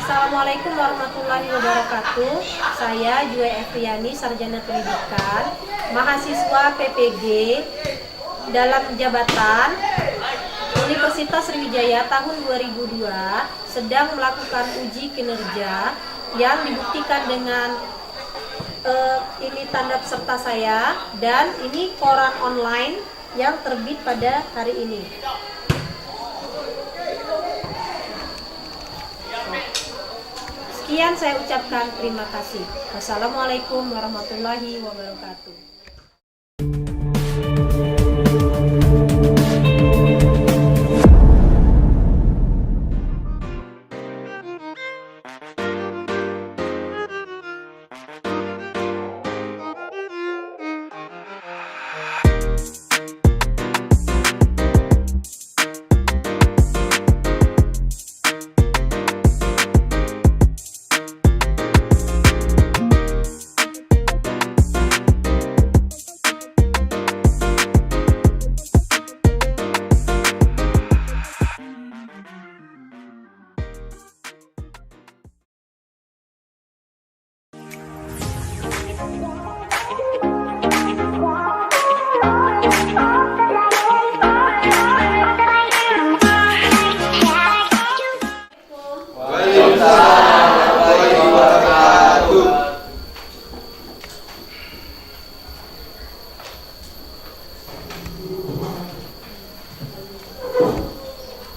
Assalamualaikum warahmatullahi wabarakatuh. Saya Juwe Efriani, Sarjana Pendidikan, mahasiswa PPG dalam jabatan Universitas Sriwijaya tahun 2002, sedang melakukan uji kinerja yang dibuktikan dengan ini tanda peserta saya, dan ini koran online yang terbit pada hari ini. Sekian saya ucapkan terima kasih. Wassalamualaikum warahmatullahi wabarakatuh.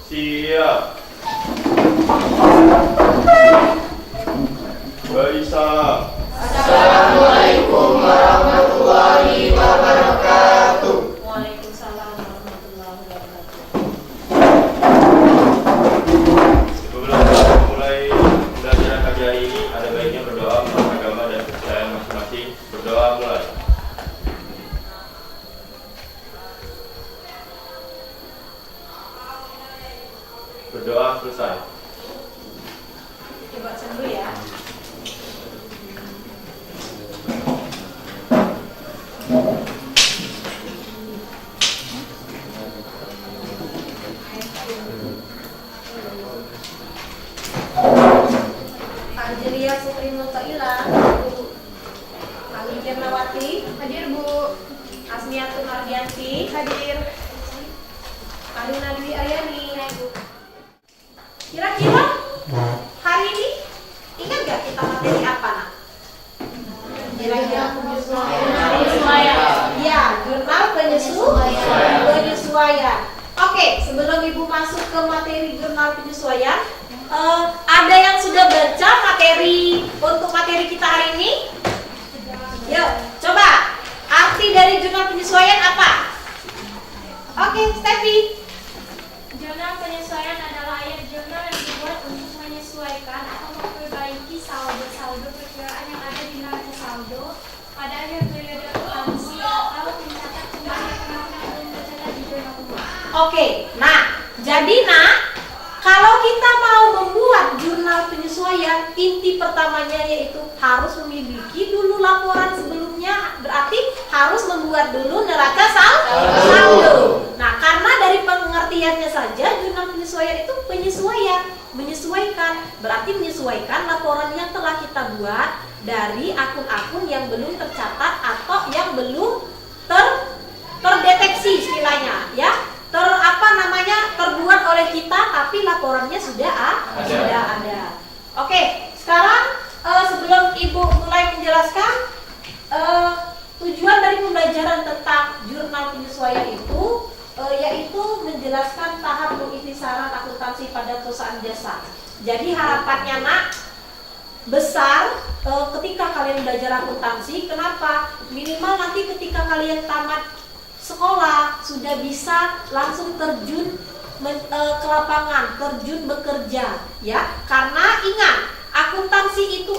Siap. Baisa. Assalamualaikum warahmatullahi wabarakatuh. Waalaikumsalam warahmatullahi wabarakatuh. Sebelum kita mulai pembelajaran pagi hari ini, ada baiknya berdoa menurut agama dan kepercayaan masing-masing. Berdoa mulai. Berdoa selesai. Coba dulu ya. Angelia Putri Multaila, Ali Jernawati, Hadir Bu. Asmiatun Ardianti, hadir. Alina Dwi Aryani, Bu. Kira-kira hari ini ingat gak kita materi apa, nak? Kira-kira penyesuaian. Ya, jurnal penyesuaian. Oke, sebelum Ibu masuk ke materi jurnal penyesuaian, ada yang sudah baca materi untuk materi kita hari ini? Yuk, coba. Arti dari jurnal penyesuaian apa? Oke, Steffi. Jurnal penyesuaian adalah ayat jurnal yang dibuat untuk menyesuaikan atau memperbaiki saldo-saldo perkiraan yang ada di neraca saldo pada akhir periode akuntansi atau mencatat kembali penghasilan yang belum tercatat di jurnal umum. Oke, nah, jadi kalau kita mau membuat jurnal penyesuaian, inti pertamanya yaitu harus memiliki dulu laporan sebelumnya, berarti harus membuat dulu neraca saldo. Nah, karena dari pengertiannya saja, jurnal penyesuaian itu menyesuaikan, berarti menyesuaikan laporan yang telah kita buat dari akun-akun yang belum tercatat atau yang belum terdeteksi istilahnya, ya. Terbuat oleh kita tapi laporannya sudah ada. Oke, sekarang sebelum Ibu mulai menjelaskan tujuan dari pembelajaran tentang jurnal penyesuaian itu yaitu menjelaskan tahap pengintisaran akuntansi pada perusahaan jasa. Jadi harapannya, nak, besar ketika kalian belajar akuntansi. Kenapa? Minimal nanti ketika kalian tamat sekolah sudah bisa langsung terjun ke lapangan, terjun bekerja, ya. Karena ingat, akuntansi itu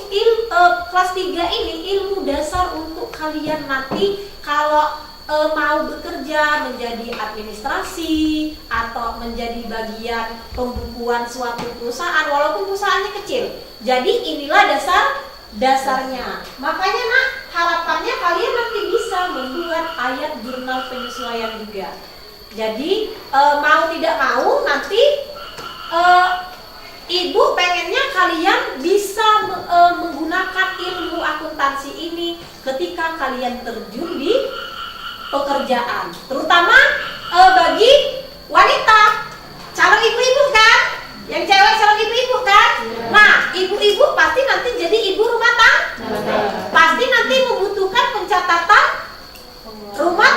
kelas 3 ini ilmu dasar untuk kalian nanti kalau mau bekerja menjadi administrasi atau menjadi bagian pembukuan suatu perusahaan walaupun perusahaannya kecil. Jadi inilah dasarnya. Makanya, nak, harapannya kalian nanti bisa membuat ayat jurnal penyesuaian juga. Jadi mau tidak mau nanti Ibu pengennya kalian akuntansi ini ketika kalian terjun di pekerjaan, terutama bagi wanita, calon ibu-ibu kan, yang cewek calon ibu-ibu kan. Nah, ibu-ibu pasti nanti jadi ibu rumah tangga, pasti nanti membutuhkan pencatatan rumah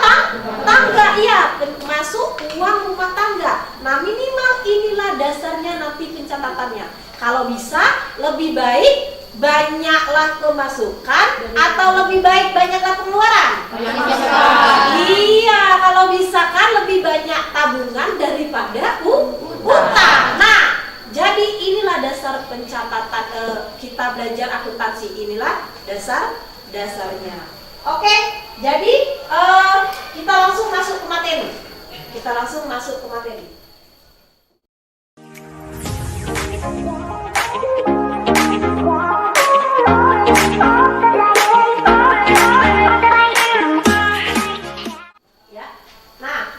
tangga, iya, masuk uang rumah tangga. Nah, minimal inilah dasarnya nanti pencatatannya. Kalau bisa lebih baik banyaklah pemasukan atau lebih baik banyaklah pengeluaran? Iya, kalau bisa kan lebih banyak tabungan daripada utang. Nah, jadi inilah dasar pencatatan, kita belajar akuntansi, inilah dasarnya. Oke, jadi kita langsung masuk ke materi. Ya, nah,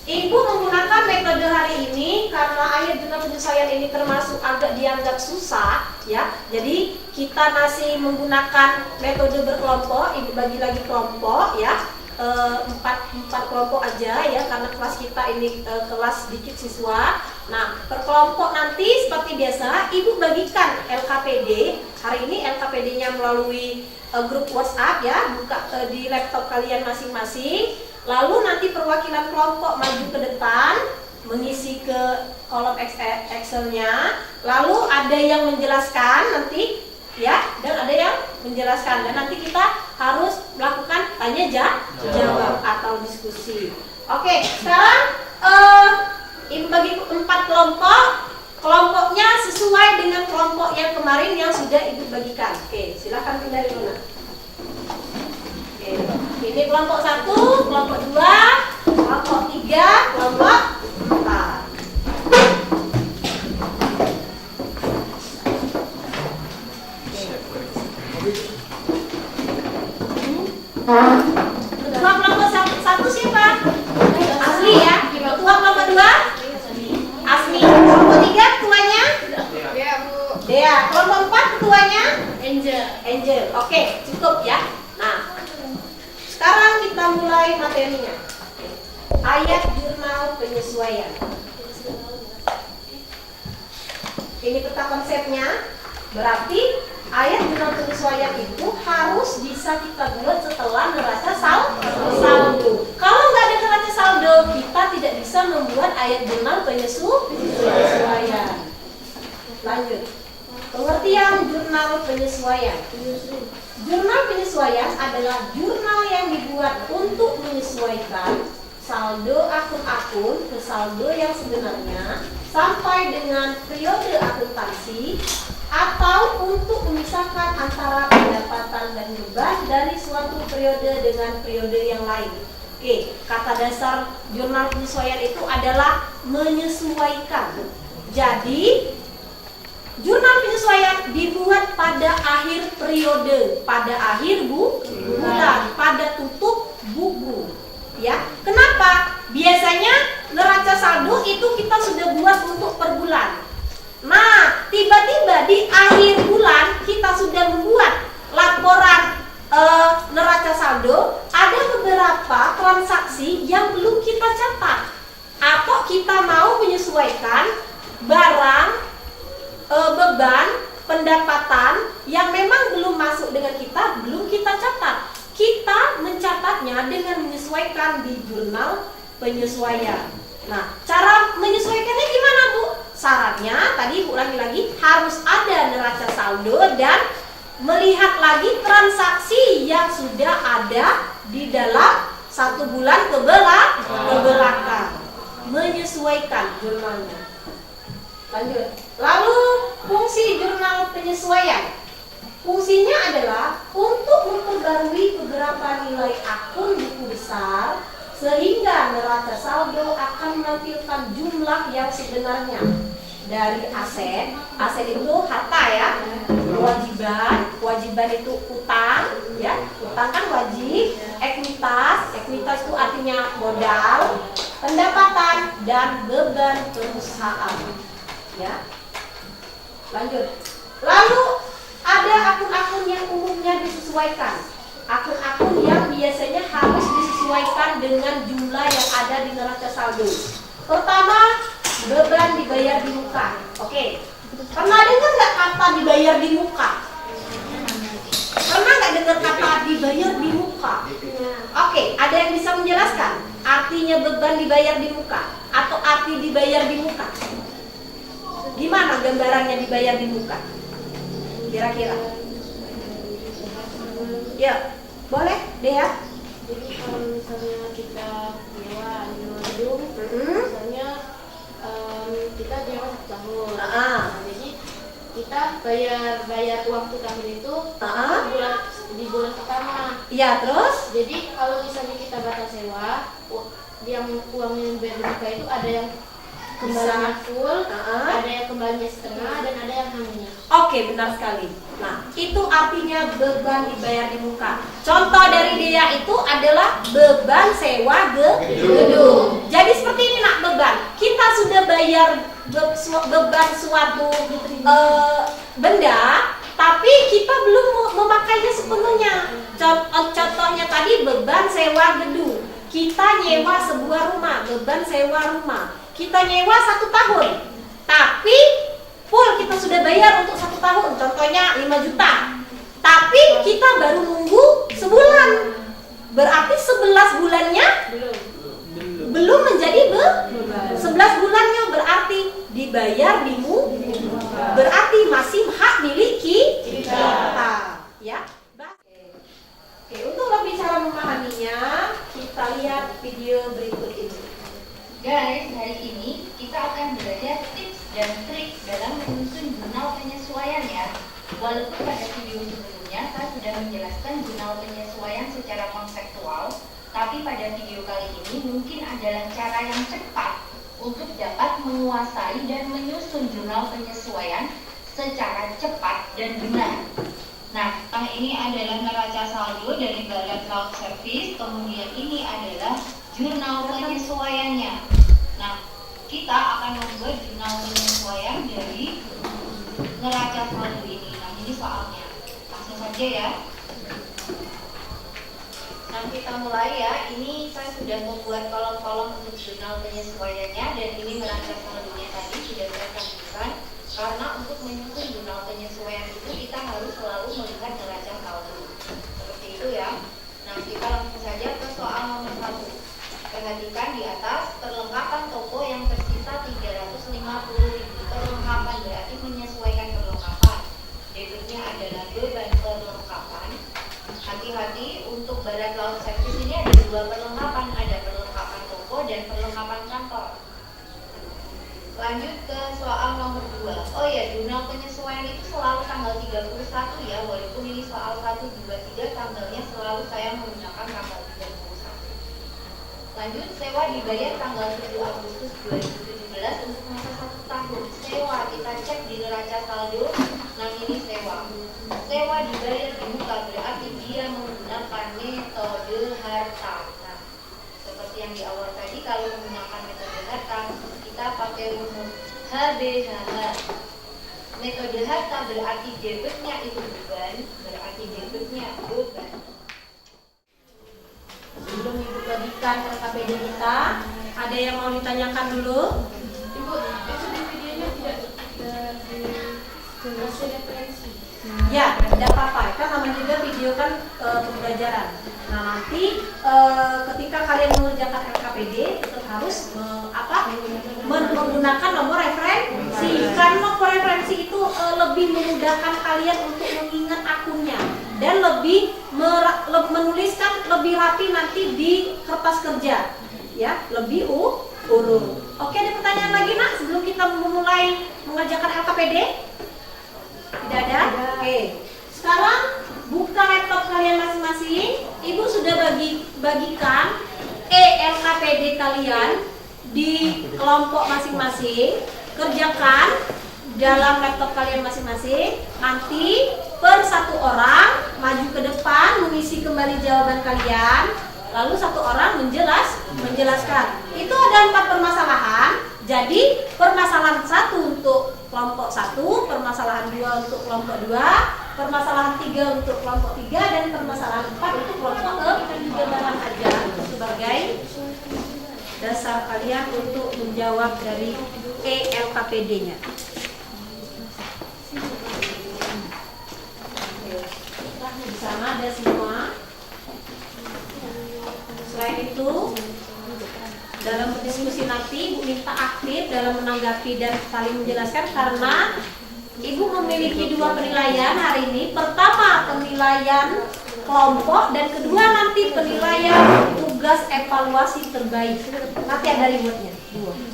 Ibu menggunakan metode hari ini karena ayat jurnal penyesuaian ini termasuk agak dianggap susah, ya. Jadi kita masih menggunakan metode berkelompok. Ibu bagi lagi kelompok, ya. Empat kelompok aja, ya, karena kelas kita ini kelas sedikit siswa. Nah, per kelompok nanti seperti biasa Ibu bagikan LKPD. Hari ini LKPD-nya melalui grup WhatsApp, ya, buka di laptop kalian masing-masing. Lalu nanti perwakilan kelompok maju ke depan mengisi ke kolom Excel-nya. Lalu ada yang menjelaskan nanti, ya, dan ada yang menjelaskan, dan nanti kita harus melakukan tanya jawab atau diskusi. Oke, sekarang Ibu bagi 4 kelompok. Kelompoknya sesuai dengan kelompok yang kemarin yang sudah Ibu bagikan. Oke, silakan pindah di mana. Oke, ini kelompok 1, kelompok 2, kelompok 3, kelompok 4. Ketua kelompok 1 siapa? Asli, ya. Ketua kelompok 2? Asmi. Kelompok 3 ketuanya? Ya, Bu. Dea. Kelompok 4 ketuanya? Angel. Oke, cukup, ya. Nah, sekarang kita mulai materinya. Ayat jurnal penyesuaian. Ini peta konsepnya. Berarti ayat jurnal penyesuaian itu harus bisa kita buat setelah neraca saldo. Kalau nggak ada neraca saldo, kita tidak bisa membuat ayat jurnal penyesuaian. Lanjut. Pengertian jurnal penyesuaian. Jurnal penyesuaian adalah jurnal yang dibuat untuk menyesuaikan saldo akun-akun ke saldo yang sebenarnya sampai dengan periode akuntansi, atau untuk memisahkan antara pendapatan dan beban dari suatu periode dengan periode yang lain. Oke, kata dasar jurnal penyesuaian itu adalah menyesuaikan. Jadi, jurnal penyesuaian dibuat pada akhir periode, pada akhir bulan, pada tutup buku. Ya, kenapa? Biasanya neraca saldo itu kita sudah buat untuk per bulan. Nah, tiba-tiba di akhir bulan kita sudah membuat laporan neraca saldo, ada beberapa transaksi yang belum kita catat, atau kita mau menyesuaikan barang, beban, pendapatan yang memang belum masuk dengan kita, belum kita catat. Kita mencatatnya dengan menyesuaikan di jurnal penyesuaian. Nah, cara menyesuaikannya gimana, Bu? Syaratnya tadi Bu lagi harus ada neraca saldo dan melihat lagi transaksi yang sudah ada di dalam 1 bulan ke belakang. Menyesuaikan jurnalnya. Lanjut. Lalu fungsi jurnal penyesuaian. Fungsinya adalah untuk memperbarui beberapa nilai akun buku besar sehingga neraca saldo akan menampilkan jumlah yang sebenarnya dari aset. Aset itu harta, ya. Kewajiban itu utang, ya. Utang kan wajib. Ekuitas itu artinya modal, pendapatan dan beban perusahaan. Ya. Lanjut. Lalu ada akun-akun yang umumnya disesuaikan. Akun-akun yang biasanya harus disesuaikan dengan jumlah yang ada di neraca saldo. Pertama, beban dibayar di muka. Oke. Pernah dengar nggak kata dibayar di muka? Pernah nggak dengar kata dibayar di muka? Oke, ada yang bisa menjelaskan artinya beban dibayar di muka atau arti dibayar di muka? Gimana gambarannya dibayar di muka? Kira-kira? Ya, boleh deh ya. Jadi kalau misalnya kita nyewa gedung, misalnya kita nyewa 1 tahun. Nah, jadi kita bayar uang 1 tahun itu di bulan pertama. Iya, terus? Jadi kalau misalnya kita batas sewa, yang uang yang bayar di muka itu ada yang kembalinya full, ada yang kembalinya setengah, dan ada yang hanya. Oke, benar sekali. Nah, itu artinya beban dibayar di muka. Contoh dari dia itu adalah beban sewa gedung. Jadi seperti ini nak beban. Kita sudah bayar beban suatu benda, tapi kita belum memakainya sepenuhnya. Contohnya tadi beban sewa gedung. Kita nyewa sebuah rumah, beban sewa rumah. Kita nyewa 1 tahun, tapi full kita sudah bayar untuk 1 tahun, contohnya 5 juta. Tapi kita baru nunggu sebulan, berarti 11 bulannya belum menjadi 11 bulannya berarti dibayar di muka, berarti masih hak miliki kita. Ya. Oke, untuk lebih cara memahaminya, kita lihat video berikut ini. Guys, hari ini kita akan belajar tips dan trik dalam menyusun jurnal penyesuaian ya. Walaupun pada video sebelumnya saya sudah menjelaskan jurnal penyesuaian secara konseptual, tapi pada video kali ini mungkin adalah cara yang cepat untuk dapat menguasai dan menyusun jurnal penyesuaian secara cepat dan benar. Nah, yang ini adalah neraca saldo dari Barat Laut Service, kemudian ini adalah jurnal penyesuaiannya. Nah, kita akan membuat jurnal penyesuaian dari neraca saldo ini. Nah, ini soalnya. Langsung saja ya. Nah, kita mulai ya. Ini saya sudah membuat kolom-kolom untuk jurnal penyesuaiannya, dan ini neraca saldonya tadi sudah saya cantumkan. Karena untuk menyusun jurnal penyesuaian itu kita harus selalu melihat neraca saldo. Seperti itu ya. Nah, kita langsung saja ke soal nomor 1. Perhatikan di atas, perlengkapan toko yang tersisa 350.000. Perlengkapan berarti menyesuaikan perlengkapan. Debitnya adalah beban perlengkapan. Hati-hati, untuk Barat Laut Service ini ada 2 perlengkapan. Ada perlengkapan toko dan perlengkapan kantor. Lanjut ke soal nomor 2. Oh ya, jurnal penyesuaian itu selalu tanggal 31 ya. Walaupun ini soal 1, 2, 3, tanggalnya selalu saya menggunakan tanggal 31. Lanjut, sewa dibayar tanggal 7 Agustus 2017 untuk masa 1 tahun. Sewa, kita cek di neraca saldo. Nah, ini sewa. Sewa dibayar di muka berarti dia menggunakan metode harta. Nah, seperti yang di awal tadi, kalau menggunakan metode harta, kita pakai rumus HBHH. Metode harta berarti debitnya itu beban, berarti debitnya beban. Sebelum Ibu bagikan RKPD kita, ada yang mau ditanyakan dulu? Ibu, itu di videonya tidak dikasih referensi. Ya, tidak apa-apa. Kan namanya juga video kan pembelajaran. Nah, nanti ketika kalian mengerjakan RKPD itu harus menggunakan nomor referensi. Karena nomor referensi itu lebih memudahkan kalian untuk mengingat akunnya dan lebih menuliskan lebih rapi nanti di kertas kerja. Ya, lebih urut. Oke, ada pertanyaan lagi nak sebelum kita memulai mengerjakan RKPD? Tidak ada? Oke. Sekarang buka laptop kalian masing-masing. Ibu sudah bagikan LKPD kalian di kelompok masing-masing. Kerjakan dalam laptop kalian masing-masing. Nanti per 1 orang maju ke depan mengisi kembali jawaban kalian. Lalu 1 orang menjelaskan. Itu ada 4 permasalahan. Jadi permasalahan 1 untuk kelompok 1, permasalahan 2 untuk kelompok 2, permasalahan 3 untuk kelompok 3 dan permasalahan 4 untuk kelompok kegebaran aja sebagai dasar kalian untuk menjawab dari ELKPD-nya. Di sana ada semua. Selain itu, dalam berdiskusi nanti Ibu minta aktif dalam menanggapi dan saling menjelaskan karena Ibu memiliki 2 penilaian hari ini. Pertama penilaian kelompok dan kedua nanti penilaian tugas evaluasi terbaik. Nanti ada rewardnya 2.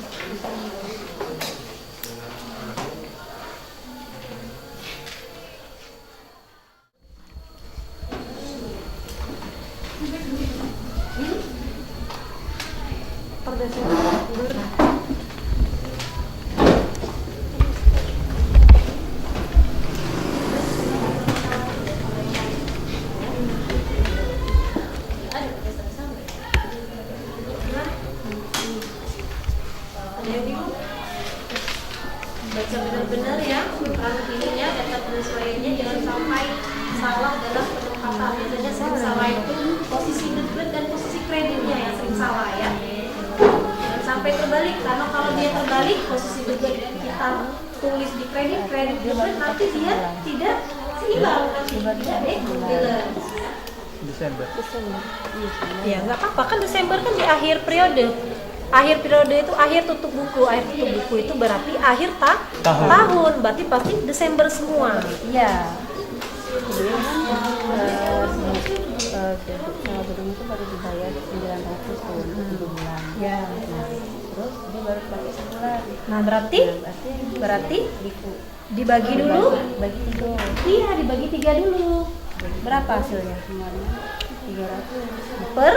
Baca benar-benar ya ininya, data penyesuaiannya, jangan sampai salah dalam penempatan. Biasanya sering salah itu posisi debit dan posisi kreditnya yang sering salah ya. Jangan sampai terbalik, karena kalau dia terbalik posisi debit kita tulis di kredit debit, nanti dia tidak seimbang, nanti tidak balance. Desember. Ya nggak apa-apa, kan Desember kan di akhir periode. Akhir periode itu akhir tutup buku. Akhir tutup buku itu berarti akhir tahun. Berarti pasti Desember semua. Iya. Sama gedung itu baru dibayar 900 tuh untuk 3 bulan. Ya. Terus dia baru pakai sebulan. Nah berarti dibagi dulu. Bagi 3. Iya, dibagi 3 dulu. Berapa hasilnya? Semuanya 300 Per?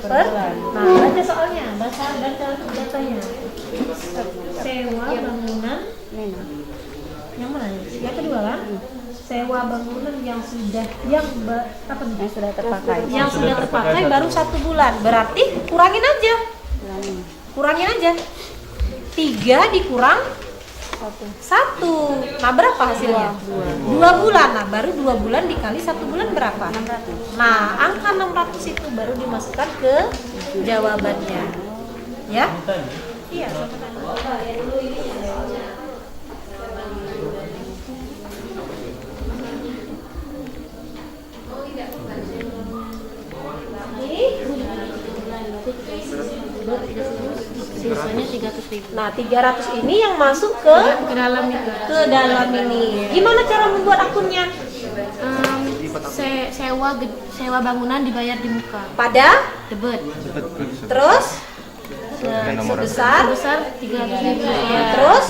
bulan. Nah, baca soalnya, baca datanya. Sewa bangunan yang mana? Yang kedua kan? Sewa bangunan yang sudah yang terpakai. Yang sudah terpakai baru 1 bulan. Berarti kurangin aja. Kurangin aja. 3 dikurang 1. Nah, berapa hasilnya? 2 bulan. Nah, baru 2 bulan dikali 1 bulan berapa? 600. Nah, angka 600 itu baru dimasukkan ke jawabannya. Ya? Iya, Sisanya 300.000. Nah, 300 ini yang masuk ke dalam itu. ke dalam ini. Gimana cara membuat akunnya? Sewa bangunan dibayar di muka. Pada Debit. terus sebesar 300.000. terus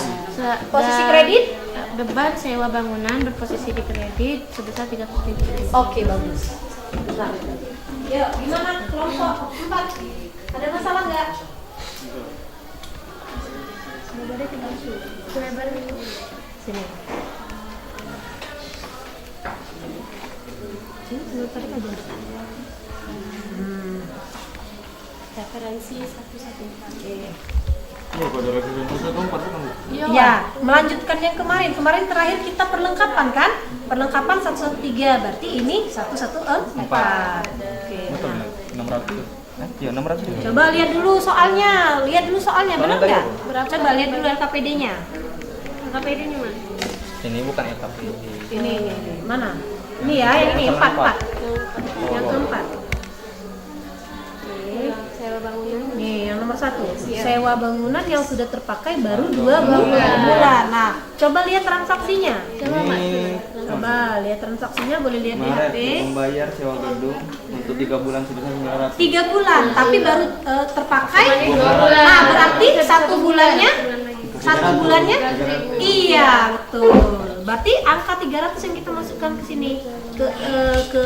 posisi kredit. Beban sewa bangunan berposisi di kredit sebesar 300.000. Oke, bagus. Nah, yuk, gimana kelompok 4? Ada masalah nggak? Sini. Sini, tadi aja. Referensi 114. Iya, pada referensi 114 kan. Ya, melanjutkan yang kemarin. Kemarin terakhir kita perlengkapan kan? Perlengkapan 113. Berarti ini 114. Oke. Betul, Nah. 600. Ya 600. Coba lihat dulu soalnya. Soalnya Benar tadi nggak? apa? Coba lihat dulu LKPD-nya. LKPD-nya mana? Ini bukan LKPD. Ini. Mana? Ini ya, yang ini 4. Yang keempat. Sewa bangunan. Nih, yang nomor 1. Sewa bangunan yang sudah terpakai baru 2 bulan. Nah, coba lihat transaksinya. Coba lihat transaksinya, boleh lihat di HP. Membayar sewa gedung untuk 3 bulan sebesar 900. 3 bulan, tapi baru terpakai. 2 bulan. Nah, berarti 1 bulannya. Iya, betul. Berarti angka 300 yang kita masukkan ke sini ke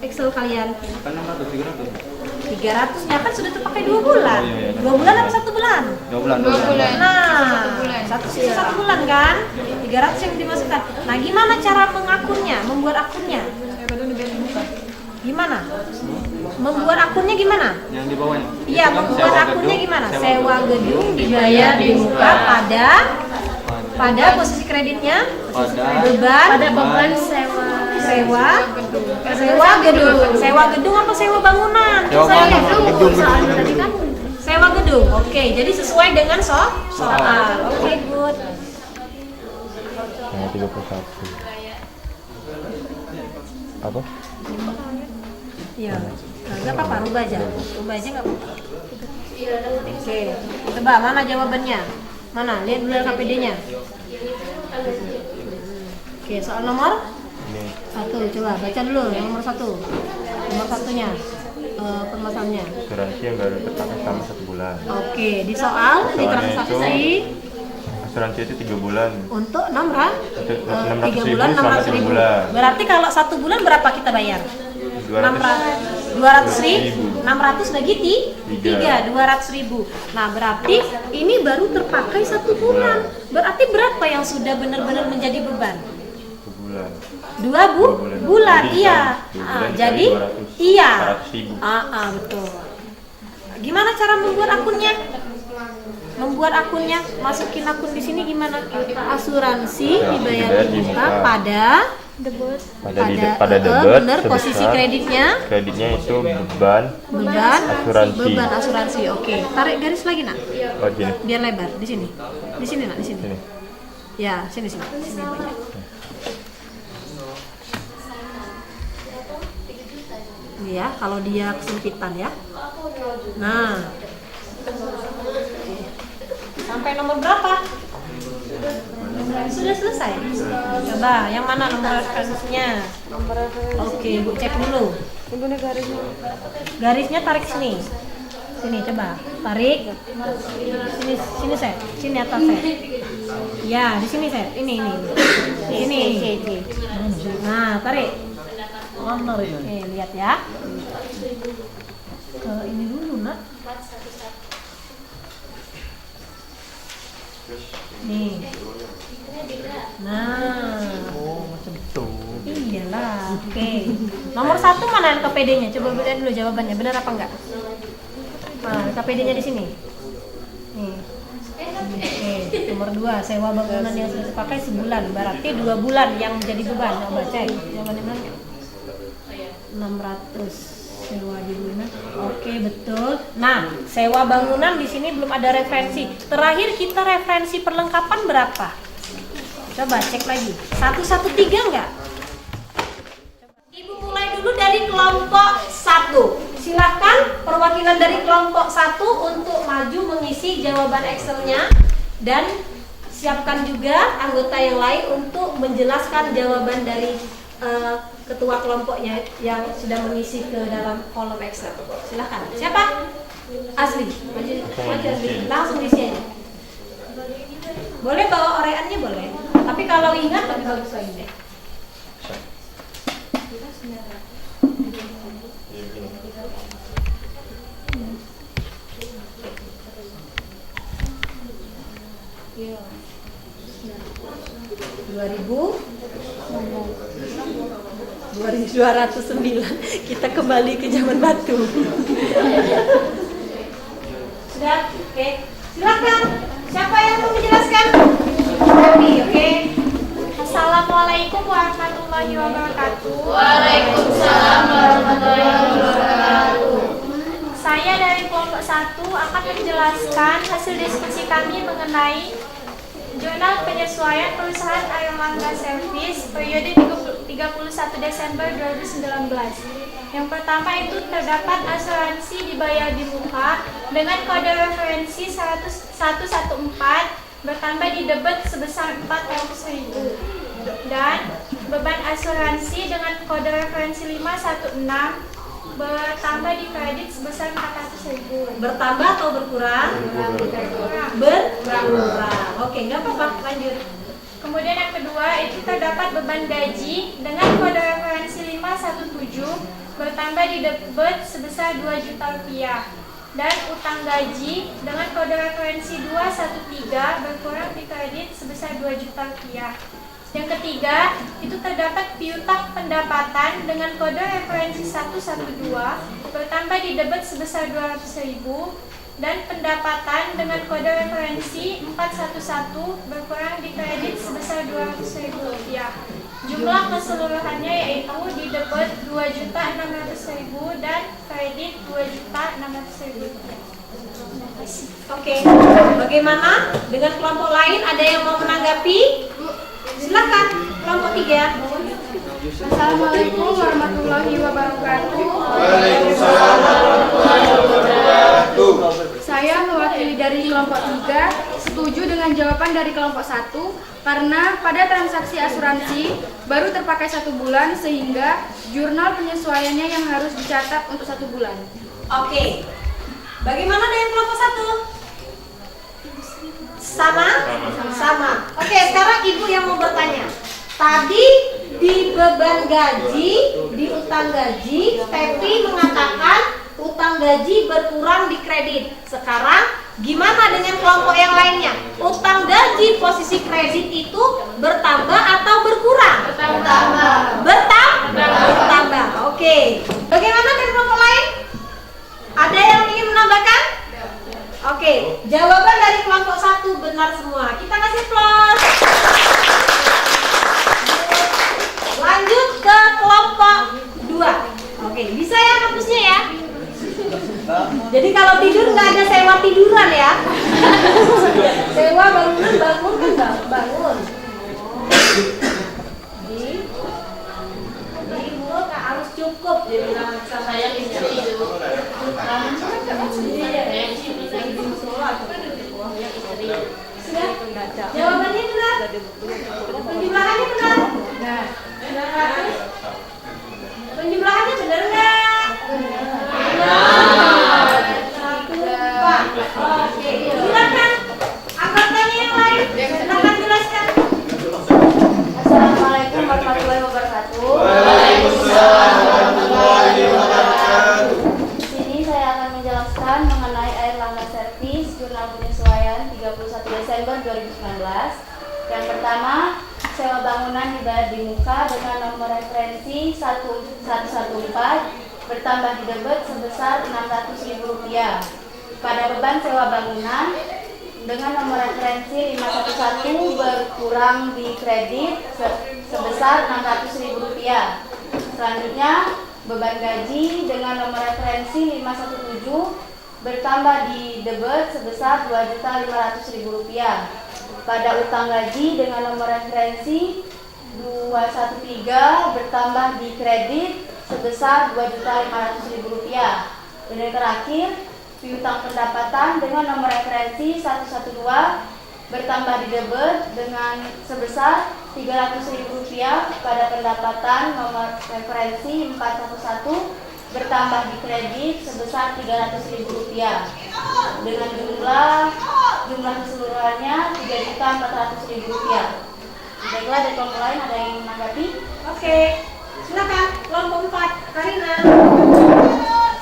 Excel kalian. Kan 600, 300. 300-nya kan sudah terpakai 2 bulan. 2 bulan apa 1 bulan? 2 bulan. Nah, 1 bulan kan? 300 yang dimasukkan. Nah, gimana cara mengakunnya, membuat akunnya? Gimana? Membuat akunnya gimana? Yang di bawahnya. Iya, membuat akunnya gimana? Sewa gedung dibayar di muka pada posisi kreditnya, pada beban Beban sewa Sewa gedung apa sewa bangunan? Sewa gedung. Oke, jadi sesuai dengan soal. Oke, good. Yang 31. Apa? Iya. Enggak apa-apa, rubah aja nggak apa-apa. Oke, coba mana jawabannya? Mana? Lihat dulu KPD-nya. Oke, soal nomor Ini. 1, coba baca dulu yang nomor 1. Nomor satunya, permasalahannya. Asuransi yang baru terpakai selama 1 bulan. Oke, di soal di Soalnya transaksi Asuransi itu 3 bulan. untuk 3 bulan 600.000 selama 3 bulan. Berarti kalau 1 bulan berapa kita bayar? 200.000. 600 bagi 3, 200.000. Nah, berarti ini baru terpakai 1 bulan. Berarti berapa yang sudah benar-benar menjadi beban? 1 bulan. 2 bulan. Iya. Jadi iya. 400.000. Betul. Gimana cara membuat akunnya? Masukin akun di sini gimana? Asuransi dibayar di muka pada debit benar posisi kreditnya itu beban asuransi. Oke, tarik garis lagi nak, oh, gini. biar lebar di sini nak, di sini. Ya, sini banyak. Ini ya, kalau dia kesempitan ya. Nah, sampai nomor berapa? Sudah selesai. Coba yang mana nomor referensinya? Oke, Bu cek dulu. Garisnya tarik sini. Sini coba. Tarik. Sini set. Sini atas set. Ya, di sini set. Ini. Ini. Nah, tarik. Lihat ya. Ke ini dulu, Nak. Nih. Nah. Macam itu. Iyalah. Oke. Nomor 1 mana KPD-nya? Coba lihat dulu jawabannya. Benar apa enggak? Nah, KPD-nya di sini. Nih. Oke. Nomor 2, sewa bangunan yang sudah dipakai sebulan. Berarti 2 bulan yang menjadi beban. Coba cek. Jawabannya benar enggak? 600. Sewa bangunan. Oke, betul. Nah, sewa bangunan di sini belum ada referensi. Terakhir kita referensi perlengkapan berapa? Coba cek lagi. 113 enggak? Ibu mulai dulu dari kelompok 1. Silakan perwakilan dari kelompok 1 untuk maju mengisi jawaban Excel-nya dan siapkan juga anggota yang lain untuk menjelaskan jawaban dari ketua kelompoknya yang sudah mengisi ke dalam kolom Excel. Silakan. Siapa? Asli. Maju Asli. Langsung isi aja. Boleh bawa oreannya boleh. Tapi kalau ingat lebih bagus lagi deh. Iya. 2209. Kita kembali ke zaman batu. Sudah? Oke. Silakan. Siapa yang mau menjelaskan? Oke. Assalamualaikum warahmatullahi wabarakatuh. Waalaikumsalam warahmatullahi wabarakatuh. Saya dari kelompok 1 akan menjelaskan hasil diskusi kami mengenai Jurnal Penyesuaian Perusahaan Airlangga Service periode 31 Desember 2019. Yang pertama itu terdapat asuransi dibayar di muka dengan kode referensi 114 bertambah di debit sebesar 400.000 dan beban asuransi dengan kode referensi 516 bertambah di kredit sebesar 400.000. Bertambah atau berkurang? Berkurang. Oke, nggak apa-apa. Lanjut. Kemudian yang kedua itu terdapat beban gaji dengan kode referensi 517 bertambah di debit sebesar 2 juta rupiah dan utang gaji dengan kode referensi 213 berkurang di kredit sebesar 2 juta rupiah. Yang ketiga, itu terdapat piutang pendapatan dengan kode referensi 112 bertambah di debit sebesar 200.000 dan pendapatan dengan kode referensi 411 berkurang di kredit sebesar 200.000 rupiah. Jumlah keseluruhannya yaitu di debit 2.600.000 dan kredit 2.600.000. Oke, bagaimana dengan kelompok lain? Ada yang mau menanggapi? Silakan, kelompok 3. Assalamualaikum warahmatullahi wabarakatuh. Waalaikumsalam warahmatullahi wabarakatuh. Saya mewakili dari kelompok 3 setuju dengan jawaban dari kelompok 1 karena pada transaksi asuransi baru terpakai 1 bulan sehingga jurnal penyesuaiannya yang harus dicatat untuk 1 bulan. Oke, bagaimana dengan kelompok 1? Sama? Sama. Oke, sekarang ibu yang mau bertanya. Tadi di beban gaji, di utang gaji, Pepi mengatakan utang gaji berkurang di kredit. Sekarang gimana dengan kelompok yang lainnya? Utang gaji posisi kredit itu bertambah atau berkurang? Bertambah. Bertambah. Oke. Bagaimana dengan kelompok lain? Ada yang ingin menambahkan? Oke, jawaban dari kelompok 1 benar semua. Kita kasih plus. Lanjut ke kelompok 2. Oke, bisa ya hapusnya ya? Jadi kalau tidur nggak ada sewa tiduran ya? Sewa bangun kan nggak bangun. Di mulut harus cukup. Jadi saya tidur. Jawabannya benar. Penjumlahannya benar. Penjumlahannya benar nggak? Benar. 1, 4. Oke, silakan. Anggotanya yang lain, silakan jelaskan. Assalamualaikum warahmatullahi wabarakatuh. Waalaikumsalam warahmatullahi wabarakatuh. Di sini saya akan menjelaskan mengenai Airlangga Servis jurnal penyesuaian 31 Desember 2019. Yang pertama, sewa bangunan dibayar di muka dengan nomor referensi 1114 bertambah di debit sebesar Rp600.000. Pada beban sewa bangunan dengan nomor referensi 511 berkurang di kredit sebesar Rp600.000. Selanjutnya, beban gaji dengan nomor referensi 517 bertambah di debit sebesar Rp2.500.000. Pada utang gaji dengan nomor referensi 213 bertambah di kredit sebesar Rp2.500.000. Dan yang terakhir, piutang pendapatan dengan nomor referensi 112 bertambah di debit dengan sebesar Rp300.000 pada pendapatan nomor referensi 411 bertambah di kredit sebesar Rp300.000 dengan jumlah keseluruhannya Rp3.400.000. Baiklah, dari kelompok lain ada yang menanggapi? Oke, silakan kelompok 4, Karina.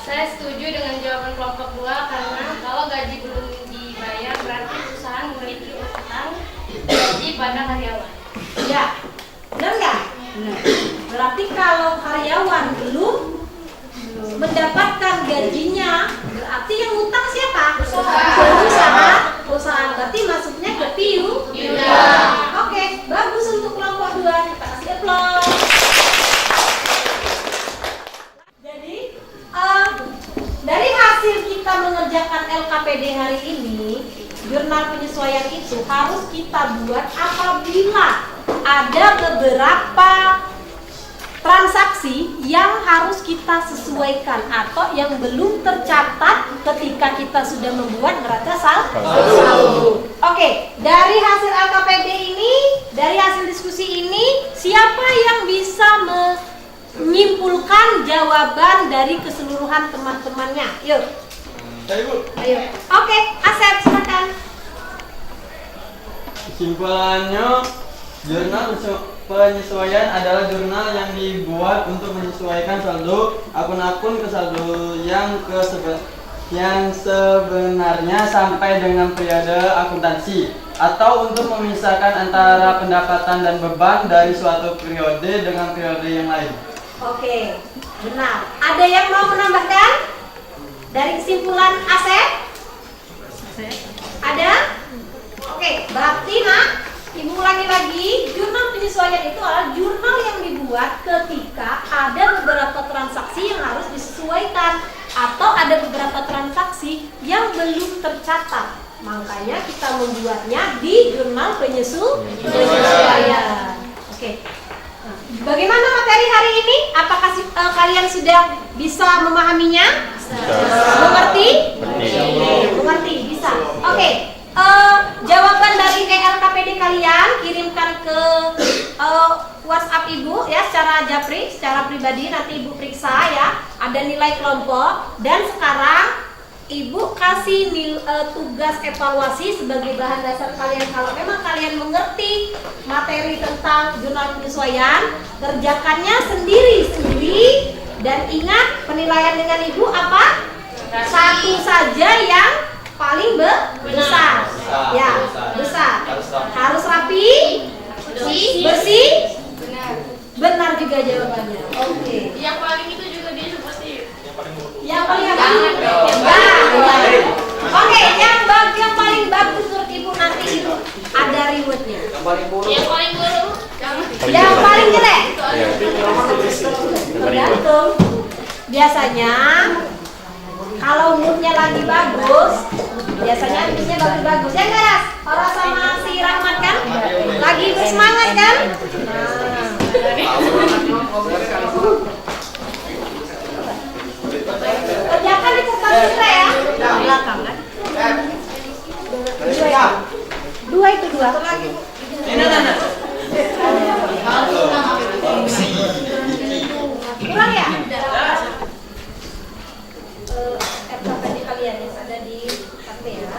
Saya setuju dengan jawaban kelompok 2 karena kalau gaji belum dibayar berarti perusahaan memiliki utang gaji pada karyawan. Ya, benar nggak? Benar. Berarti kalau karyawan belum mendapatkan gajinya, berarti yang utang siapa? Perusahaan. Berarti masuknya ke piutang. Oke, bagus untuk kelompok 2. Kita kasih aplaus. Jadi, dari hasil kita mengerjakan LKPD hari ini, jurnal penyesuaian itu harus kita buat apabila ada beberapa transaksi yang harus kita sesuaikan atau yang belum tercatat ketika kita sudah membuat neraca saldo. Oke, dari hasil LKPD ini, dari hasil diskusi ini, siapa yang bisa menyimpulkan jawaban dari keseluruhan teman-temannya? Yuk. Ayo. Oke, Asep, silakan. Kesimpulannya, jurnal penyesuaian adalah jurnal yang dibuat untuk menyesuaikan saldo akun-akun ke saldo yang sebenarnya sampai dengan periode akuntansi atau untuk memisahkan antara pendapatan dan beban dari suatu periode dengan periode yang lain. Oke, benar. Ada yang mau menambahkan dari kesimpulan Asep? Ada? Oke, berarti Nak, Ibu ulangi lagi, jurnal penyesuaian itu adalah jurnal yang dibuat ketika ada beberapa transaksi yang harus disesuaikan atau ada beberapa transaksi yang belum tercatat. Makanya kita membuatnya di jurnal penyesuaian. Oke. Nah, bagaimana materi hari ini? Apakah kalian sudah bisa memahaminya? Mengerti? Mengerti, bisa. Oke. Jawaban dari LKPD kalian kirimkan ke WhatsApp Ibu ya, secara japri, secara pribadi, nanti Ibu periksa ya, ada nilai kelompok. Dan sekarang Ibu kasih tugas evaluasi sebagai bahan dasar kalian. Kalau memang kalian mengerti materi tentang jurnal penyesuaian, kerjakannya sendiri-sendiri. Dan ingat, penilaian dengan Ibu apa? Satu saja yang paling besar. Ya, besar. Harus rapi, bersih, benar juga jawabannya. Oke. Yang paling itu juga dia pasti. Yang paling apa? Oke, yang paling bagus menurut Ibu nanti itu ada rewardnya. Yang paling buruk. Yang paling jelek. Tergantung. Biasanya kalau moodnya lagi bagus, biasanya moodnya bagus-bagus. Ya nggak, Ras? Orang sama si Rahmat kan lagi bersemangat kan? Kerjakan di kertas kita ya. Belakang kan? Dua itu dua. Ulang ya? FKPD kalian yang ada di kartu ya.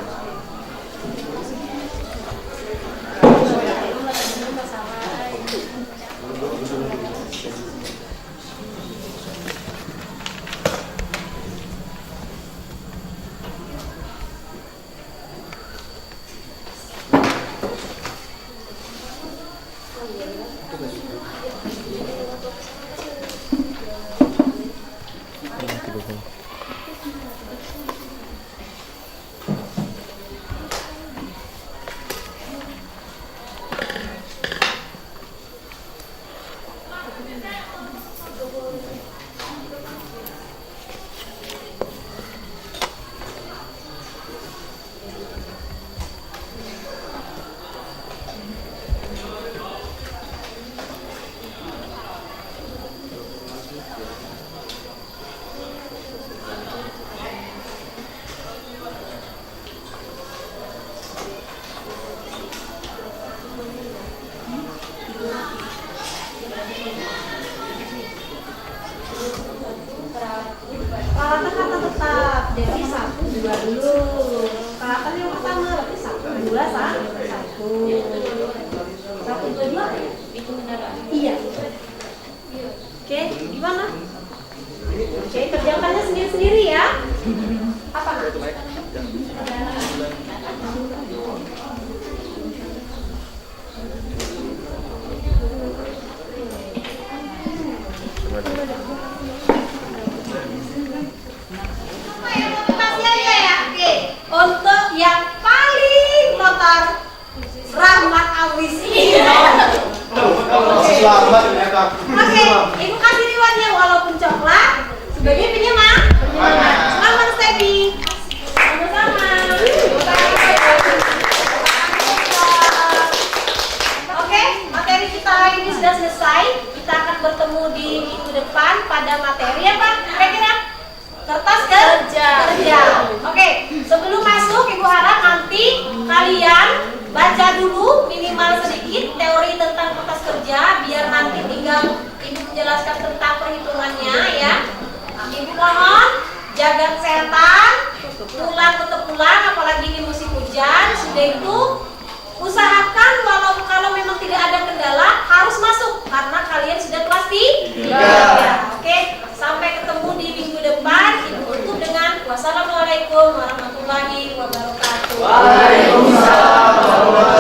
Peralatan kata tetap, jadi 1, 2 dulu. Peralatan yang pertama berarti 1, 2, 1. 1, 2, 2. Iya. Oke, gimana? Oke, kerjakannya sendiri-sendiri ya. Apa? Untuk yang paling notar Rahmat Awisi. Selamat ternyata. Oke, Ibu kasih rewardnya walaupun coklat sebagai penyemangat. Selamat Stevi. Sama-sama. Oke, materi kita ini sudah selesai. Kita akan bertemu di minggu depan pada materi apa? Kira-kira kertas kerja. Oke, sebelum masuk Ibu harap nanti kalian baca dulu minimal sedikit teori tentang kertas kerja, biar nanti tinggal Ibu menjelaskan tentang perhitungannya ya. Nah, Ibu mohon jaga kesehatan, tetap pulang apalagi ini musim hujan. Sudah itu usahakan kalau memang tidak ada kendala harus masuk karena kalian sudah kelas 3. Ya, oke, sampai ketemu di minggu depan. Ibu tutup dengan wassalamualaikum warahmatullahi wabarakatuh. Waalaikumsalam.